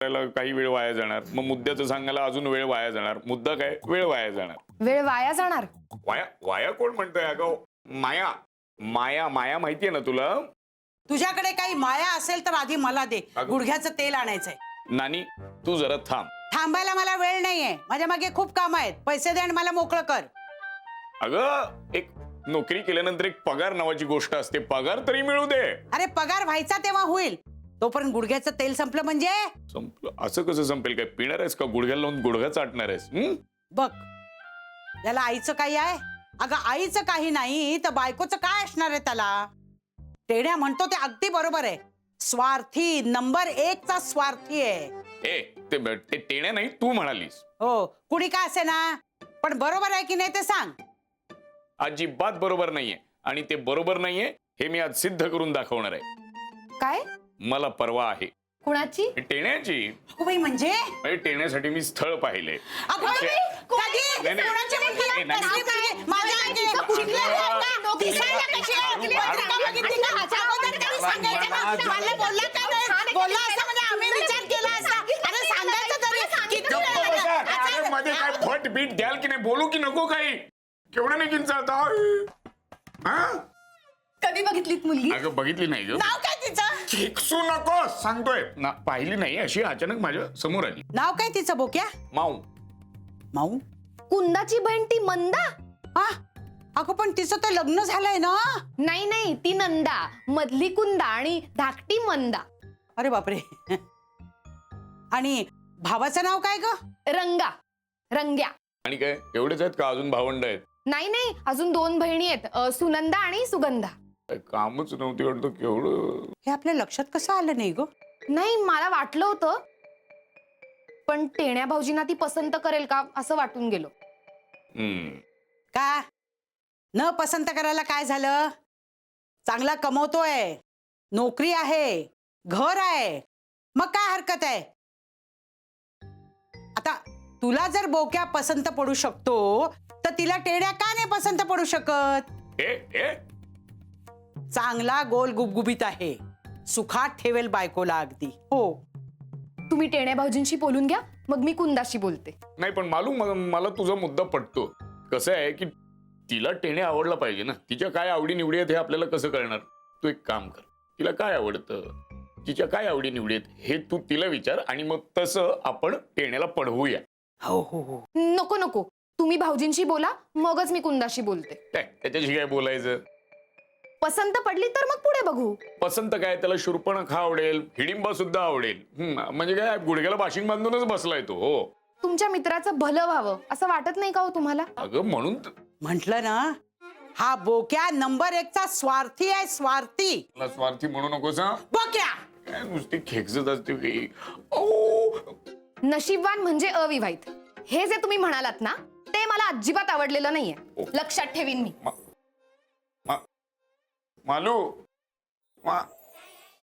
करायला काही वेळ वाया जाणार, मग मुद्द्याचं सांगायला अजून वेळ वाया जाणार. मुद्दा काय, वेळ वाया जाणार. वेळ वाया जाणार? वाया वाया कोण म्हणतोय अगं? माया माया माया माहितीये ना तुला? तुझ्याकडे काही माया असेल तर आधी मला दे. गुडघ्याचं तेल आणायचंय. नानी तू जरा थांब. थांबायला मला वेळ नाहीये. माझ्या मागे खूप काम आहेत. पैसे दे आणि मला मोकळं कर. अगं एक नोकरी केल्यानंतर एक पगार नावाची गोष्ट असते. पगार तरी मिळू दे. अरे पगार व्हायचा तेव्हा होईल. तोपर्यंत गुडघ्याचं तेल संपलं म्हणजे? संपलं? असं कसं संपेल? काय पिणार आहेस का? गुडघ्याला लावून गुडघा चाटणार आहेस? बघ, याला आईचं काही आहे? अगं आईचं काही नाही तर बायकोचं काय असणार आहे त्याला? टेण्या म्हणतो ते अगदी बरोबर आहे. स्वार्थी, नंबर 1 चा स्वार्थी आहे. ते टेण्या नाही, तू म्हणालीस. हो, कुणी काय असे ना, पण बरोबर आहे की नाही ते सांग. अजिबात बरोबर नाहीये. आणि ते बरोबर नाहीये हे मी आज सिद्ध करून दाखवणार आहे. काय? मला परवा आहे. कुणाची? टेण्याची. अगं बाई, म्हणजे टेण्यासाठी मी स्थळ पाहिले. अगं बाई, कधी? नाही, नाही. कोणाची मुलगी? नाही, नाही. कसली मुलगी? माझ्या आईने शिकलेली आहे का? दिसायला कशी आहे? पत्रिका बघितली का? अगोदर तरी सांगायचं ना. मला बोलला का नाही? बोलला असता म्हणजे आम्ही विचार केला असता. अरे सांगायचं तरी. किती वेळ लागला? अरे मध्ये काय फट बीट द्याल की नाही? बोलू की नको काही? केवढं नाही किंचा आता? कधी बघितलीत मुलगी? अगं बघितली नाही ग. नाव काय तिचं? खेकसू नको सांगतोय ना. पाहिली नाही, अशी अचानक माझ्या समोर आली. नाव काय तिचं बोक्या? माऊ. माऊ? कुंदाची बहीण ती मंदा? हा, अगं पण तिचं तर लग्न झालंय ना. नाही नाही, ती नंदा. मधली कुंदा आणि धाकटी मंदा. अरे बापरे. आणि भावाचं नाव काय ग? रंगा. रंग्या. आणि काय एवढेच आहेत का? अजून भावंड आहेत? नाही नाही, अजून 2 बहिणी आहेत, सुनंदा आणि सुगंधा. काय कामच नव्हती वाटतं. केवढं हे आपल्या लक्षात कसं आलं नाही ग? नाही, मला वाटलं होतं, पण टेण्या भाऊजींना ती पसंत करेल का असं वाटून गेलो. का न पसंत करायला काय झालं? चांगला कमवतोय, नोकरी आहे, घर आहे, मग काय हरकत आहे? आता तुला जर बोक्या पसंत पडू शकतो तर तिला टेण्या का नाही पसंत पडू शकत? चांगला गोल गुबगुबीत आहे, सुखात ठेवेल बायकोला अगदी. हो, तुम्ही टेण्या भाऊजींशी बोलून घ्या, मग मी कुंदाशी बोलते. नाही पण मला तुझा मुद्दा पटतो. कसं आहे की तिला टेण्या आवडला पाहिजे ना. तिच्या काय आवडी निवडी आहेत हे आपल्याला कसं कळणार? तू एक काम कर, तिला काय आवडतं, तिच्या काय आवडी निवडी आहेत हे तू तिला विचार आणि मग तसं आपण टेण्याला पढवूया. हो हो हो. नको नको, तुम्ही भाऊजींशी बोला, मगच मी कुंदाशी बोलते. काय त्याच्याशी काय बोलायचं? पसंत पडली तर मग पुढे बघू. पसंत काय, त्याला शूर्पणखा आवडेल, हिडिंबा सुद्धा आवडेल. म्हणजे काय गुडघ्याला बाशिंग बांधूनच बसलाय तो. हो, तुमच्या मित्राचं भलं व्हावं असं वाटत नाही का हो तुम्हाला? अगं म्हणून म्हंटल ना, हा बोक्या नंबर 1 चा स्वार्थी आहे, स्वार्थी. मला स्वार्थी म्हणू नकोस हा. बोक्या काय नुसती खेकसत असते की. नशीबवान म्हणजे अविवाहित, हे जे तुम्ही म्हणालात ना, ते मला अजिबात आवडलेलं नाहीये. लक्षात ठेवीन मी. मालू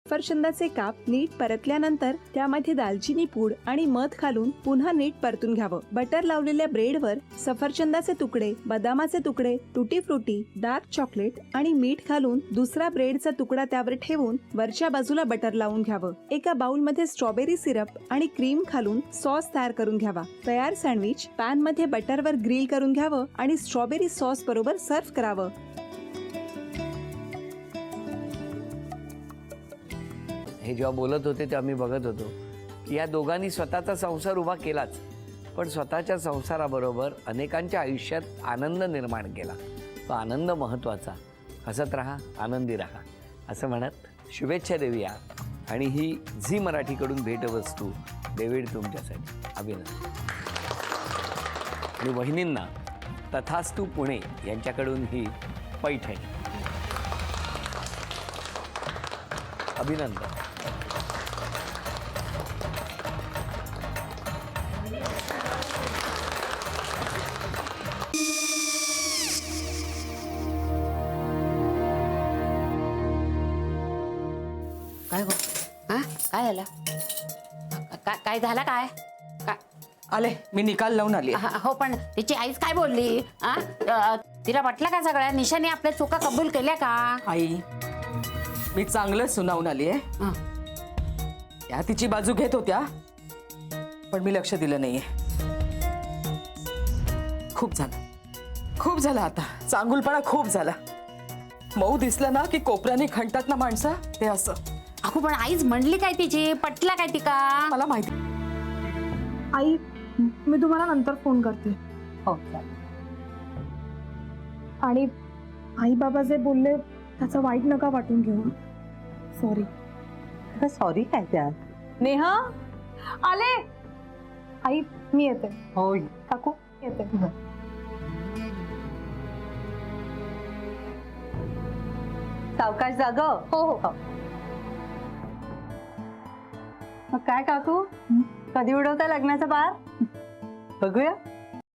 सफरचंदाचे काप नीट परतल्यानंतर त्यामध्ये दालचिनी पूड आणि मध घालून पुन्हा नीट परतून घ्यावं. बटर लावलेल्या ब्रेडवर सफरचंदाचे तुकडे, बदामाचे तुकडे, टुटी फ्रुटी, डार्क चॉकलेट आणि मीठ घालून दुसरा ब्रेडचा तुकडा त्यावर ठेवून वरच्या बाजूला बटर लावून घ्यावं. एका बाउलमध्ये स्ट्रॉबेरी सिरप आणि क्रीम घालून सॉस तयार करून घ्यावा. तयार सँडविच पॅन मध्ये बटरवर ग्रिल करून घ्यावं आणि स्ट्रॉबेरी सॉस बरोबर सर्व्ह करावं. हे जेव्हा बोलत होते तेव्हा मी बघत होतो की या दोघांनी स्वतःचा संसार उभा केलाच, पण स्वतःच्या संसाराबरोबर अनेकांच्या आयुष्यात आनंद निर्माण केला. तो आनंद महत्त्वाचा. हसत राहा, आनंदी राहा असं म्हणत शुभेच्छा देऊया. आणि ही झी मराठीकडून भेटवस्तू डेव्हिड तुमच्यासाठी. अभिनंदन. आणि वहिनींना तथास्तू पुणे यांच्याकडून ही पैठणी. अभिनंदन. काय हो? हा काय झालं? काय झालं? काय आले, मी निकाल लावून आली. हो, पण तिची आईच काय बोलली? तिला वाटलं का सगळ्या निशाने आपल्या चुका कबूल केल्या का? आई, मी चांगलं सुनावून आली आहे. त्या तिची बाजू घेत होत्या, पण मी लक्ष दिलं नाहीये. खूप झालं आता. चांगुलपणा खूप झाला. मऊ दिसलं ना की कोपऱ्याने खणतात ना माणसं, ते असं. अगो पण आईच म्हणली काय तिची, पटला काय तिका? मला माहिती. आई, मी तुम्हाला नंतर फोन करते. हो, आणि आई बाबा जे बोलले त्याचं वाईट नका वाटून घेऊ. सॉरी. सॉरी काय त्या? नेहा आले. आई मी येते. होय. काकू येते. सावकाश जाग. हो हो. मग काय काकू, कधी उडवता लग्नाचा बार? बघूया.